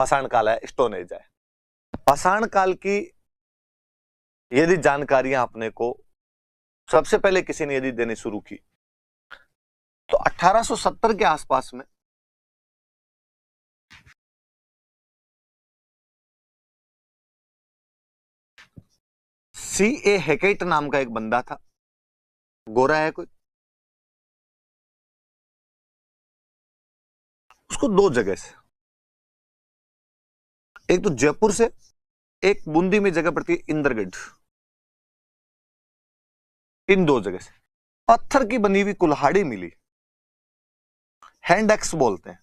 पाषाण काल है, स्टोन एज है। पाषाण काल की यदि जानकारियां अपने को सबसे पहले किसी ने यदि देनी शुरू की तो 1870 के आसपास में C.A. हैकेट नाम का एक बंदा था, गोरा है कोई, उसको दो जगह से, एक तो जयपुर से, एक बूंदी में जगह पड़ती है इंद्रगढ़, इन दो जगह से पत्थर की बनी हुई कुल्हाड़ी मिली, हैंड एक्स बोलते हैं।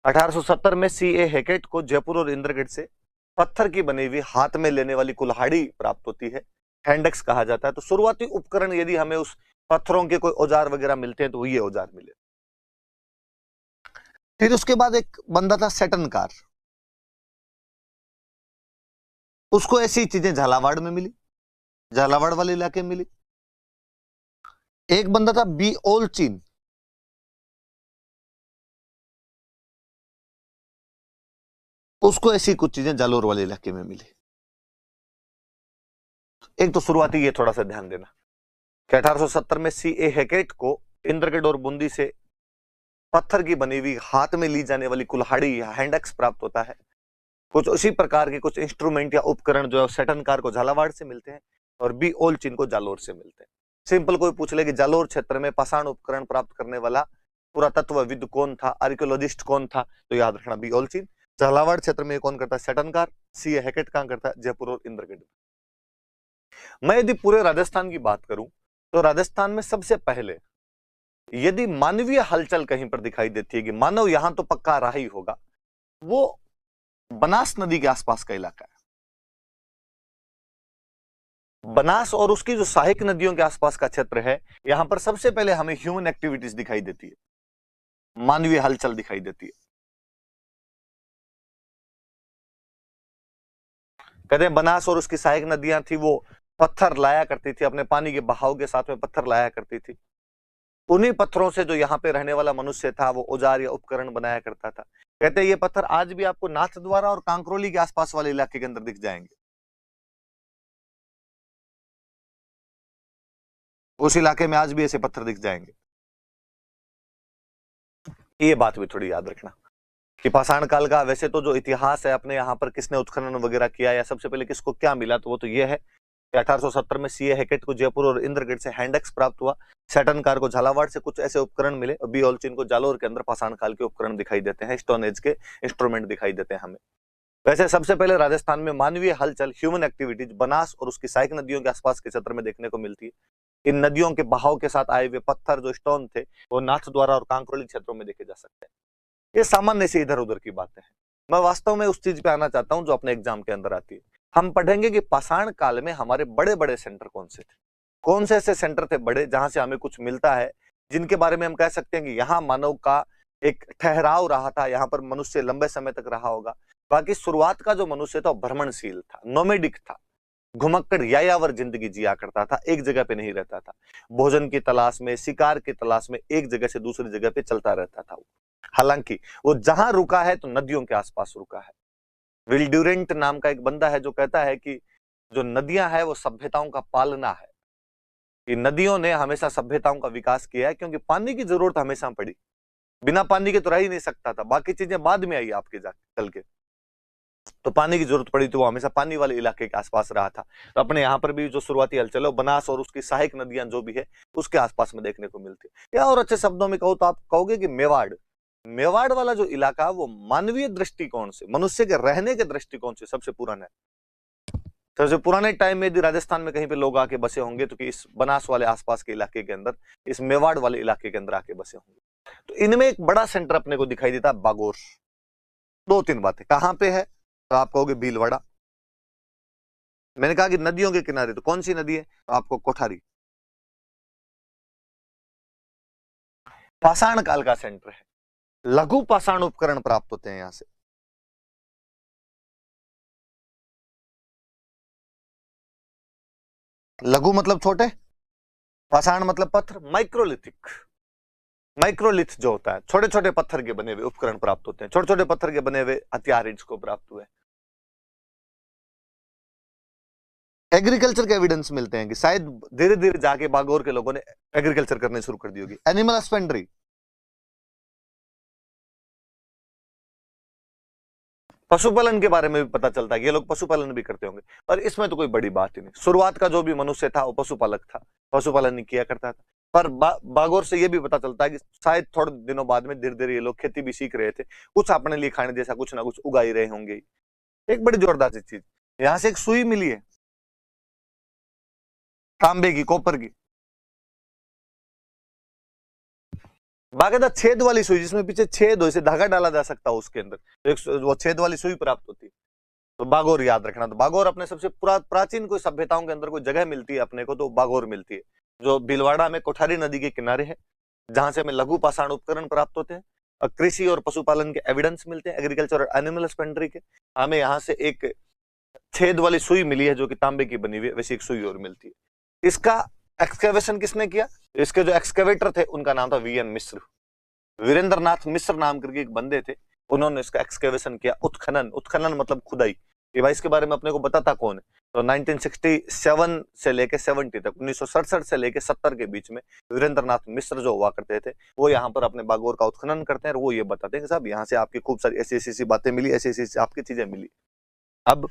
1870 में C.A. हैकेट को जयपुर और इंद्रगढ़ से पत्थर की बनी हुई हाथ में लेने वाली कुल्हाड़ी प्राप्त होती है, हैंडेक्स कहा जाता है। तो शुरुआती उपकरण यदि हमें उस पत्थरों के कोई औजार वगैरह मिलते हैं तो ये औजार मिले। फिर उसके बाद एक बंदा था सेटनकार, उसको ऐसी चीजें झालावाड़ में मिली, झालावाड़ वाले इलाके में मिली। एक बंदा था बी ओलचिन, उसको ऐसी कुछ चीजें जालोर वाले इलाके में मिली। एक तो शुरुआती ये थोड़ा सा ध्यान देना कि 1870 में C.A. हैकेट को इंद्रगढ़ और बूंदी से पत्थर की बनी हुई हाथ में ली जाने वाली कुल्हाड़ी या हैंडेक्स प्राप्त होता है। कुछ उसी प्रकार के कुछ इंस्ट्रूमेंट या उपकरण जो है सेटनकार को झालावाड़ से मिलते हैं और बी ओलचिन को जालोर से मिलते हैं। सिंपल कोई पूछ ले कि जालोर क्षेत्र में पाषाण उपकरण प्राप्त करने वाला पुरातत्वविद कौन था, आर्कियोलॉजिस्ट कौन था, तो याद रखना बी ओलचिन। झालावाड़ क्षेत्र में कौन करता है, सेटनकार। C.A. हैकेट कहां करता है, जयपुर और इंद्रगढ़। मैं यदि पूरे राजस्थान की बात करूं तो राजस्थान में सबसे पहले यदि मानवीय हलचल कहीं पर दिखाई देती है कि मानव यहां तो पक्का रहा ही होगा, वो बनास नदी के आसपास का इलाका है। बनास और उसकी जो सहायक नदियों के आसपास का क्षेत्र है, यहां पर सबसे पहले हमें ह्यूमन एक्टिविटीज दिखाई देती है, मानवीय हलचल दिखाई देती है। कहते हैं बनास और उसकी सहायक नदियां थी, वो पत्थर लाया करती थी, अपने पानी के बहाव के साथ में पत्थर लाया करती थी। उन्हीं पत्थरों से जो यहाँ पे रहने वाला मनुष्य था वो औजार या उपकरण बनाया करता था। कहते हैं ये पत्थर आज भी आपको नाथद्वारा और कांकरोली के आसपास वाले इलाके के अंदर दिख जाएंगे, उस इलाके में आज भी ऐसे पत्थर दिख जाएंगे। ये बात भी थोड़ी याद रखना कि पाषाण काल का वैसे तो जो इतिहास है अपने यहाँ पर किसने उत्खनन वगैरह किया या सबसे पहले किसको क्या मिला, तो वो तो ये है कि 1870 में C.A. हैकेट को जयपुर और इंद्रगढ़ से हैंडेक्स प्राप्त हुआ, सेटनकार को झालावाड़ से कुछ ऐसे उपकरण मिले और बी ओलचिन को जालोर के अंदर पाषाण काल के उपकरण दिखाई देते हैं, स्टोन एज के इंस्ट्रूमेंट दिखाई देते हैं हमें। वैसे सबसे पहले राजस्थान में मानवीय हलचल, ह्यूमन एक्टिविटीज बनास और उसकी सहायक नदियों के आसपास के क्षेत्र में देखने को मिलती है। इन नदियों के बहाव के साथ आए हुए पत्थर जो स्टोन थे वो नाथद्वारा और कांकरोली क्षेत्रों में देखे जा सकते हैं। ये सामान्य से इधर उधर की बातें हैं। मैं वास्तव में उस चीज पे आना चाहता हूं जो अपने एग्जाम के अंदर आती है। हम पढ़ेंगे कि पाषाण काल में हमारे बड़े बड़े सेंटर कौन से थे, कौन से ऐसे सेंटर थे बड़े जहां से हमें कुछ मिलता है, जिनके बारे में हम कह सकते हैं कि यहाँ मानव का एक ठहराव रहा था, यहाँ पर मनुष्य लंबे समय तक रहा होगा। बाकी शुरुआत का जो मनुष्य था भ्रमणशील था, नोमेडिक था, घुमक्कड़ यायावर जिंदगी जिया करता था, एक जगह पे नहीं रहता था, भोजन की तलाश में, शिकार की तलाश में एक जगह से दूसरी जगह पे चलता रहता था। हालांकि वो जहां रुका है तो नदियों के आसपास रुका है। विल ड्यूरेंट नाम का एक बंदा है जो कहता है कि जो नदियां है वो सभ्यताओं का पालना है, कि नदियों ने हमेशा सभ्यताओं का विकास किया है, क्योंकि पानी की जरूरत हमेशा पड़ी, बिना पानी के तो रह ही नहीं सकता था, बाकी चीजें बाद में आई आपके चल के, तो पानी की जरूरत पड़ी तो वो हमेशा पानी वाले इलाके के आसपास रहा था। तो अपने यहाँ पर भी जो शुरुआती हलचल है बनास और उसकी सहायक नदियां जो भी है उसके आसपास में देखने को मिलती है। या और अच्छे शब्दों में कहूँ तो आप कहोगे कि मेवाड़, मेवाड़ वाला जो इलाका वो मानवीय दृष्टिकोण से, मनुष्य के रहने के दृष्टिकोण से सबसे पुराना है। सबसे पुराने टाइम में यदि राजस्थान में कहीं पे लोग आके बसे होंगे तो कि इस बनास वाले आसपास के इलाके के अंदर, इस मेवाड़ वाले इलाके के अंदर आके बसे होंगे। तो इनमें एक बड़ा सेंटर अपने को दिखाई देता है बागोर। दो तीन बातें, कहां पे है तो आप कहोगे भीलवाड़ा। मैंने कहा कि नदियों के किनारे, तो कौन सी नदी है, तो आपको कोठारी। पाषाण काल का सेंटर है, लघु पाषाण उपकरण प्राप्त होते हैं यहां से। लघु मतलब छोटे, पाषाण मतलब पत्थर, माइक्रोलिथिक। माइक्रोलिथ जो होता है, छोटे छोटे पत्थर के बने हुए उपकरण प्राप्त होते हैं, छोटे छोटे पत्थर के बने हुए हथियार इसको प्राप्त हुए। एग्रीकल्चर के एविडेंस मिलते हैं कि शायद धीरे धीरे जाके बागोर के लोगों ने एग्रीकल्चर करने शुरू कर दी होगी। एनिमल हस्बेंड्री, पशुपालन के बारे में भी पता चलता है, ये लोग पशुपालन भी करते होंगे, पर इसमें तो कोई बड़ी बात ही नहीं। शुरुआत का जो भी मनुष्य था वो पशुपालक था, पशुपालन नहीं किया करता था। पर बागोर से ये भी पता चलता है कि शायद थोड़े दिनों बाद में धीरे धीरे ये लोग खेती भी सीख रहे थे, कुछ अपने लिए खाने जैसा कुछ ना कुछ उगा ही रहे होंगे। एक बड़ी जोरदार सी चीज, यहां से एक सुई मिली है तांबे की, कॉपर की, बाकायदा छेद वाली सुई, जिसमें पीछे छेद हो, इसे धागा डाला जा सकता है उसके अंदर, एक वो छेद वाली सुई प्राप्त होती है। तो बागोर याद रखना। तो बागोर अपने सबसे प्राचीन कोई सभ्यताओं के अंदर कोई जगह मिलती है अपने को, तो बागोर मिलती है, जो भीलवाड़ा में कोठारी नदी के किनारे है, जहां से हमें लघु पाषाण उपकरण प्राप्त होते हैं और कृषि और पशुपालन के एविडेंस मिलते हैं, एग्रीकल्चर और एनिमल हस्बेंड्री के। हमें यहाँ से एक छेद वाली सुई मिली है जो कि तांबे की बनी हुई है, वैसी एक सुई और मिलती है। इसका एक्सकेवेशन किसने किया? इसके जो एक्सकेवेटर थे उनका नाम था वीएन मिश्र, वीरेंद्र नाथ मिश्र नाम करके एक बंदे थे, उन्होंने इसका एक्सकेवेशन किया। उत्खनन, उत्खनन मतलब खुदाई। ये भाई इसके बारे में अपने को पता था कौन है? तो 1967 से लेके 70 तक, 1967 से लेके 70 के बीच में वीरेंद्र नाथ मिश्र जो हुआ करते थे, वो यहाँ पर अपने बागोर का उत्खनन करते हैं और वो ये बताते हैं कि साहब यहाँ से आपकी खूब सारी ऐसी ऐसी बातें मिली, ऐसी ऐसी आपकी चीजें मिली। अब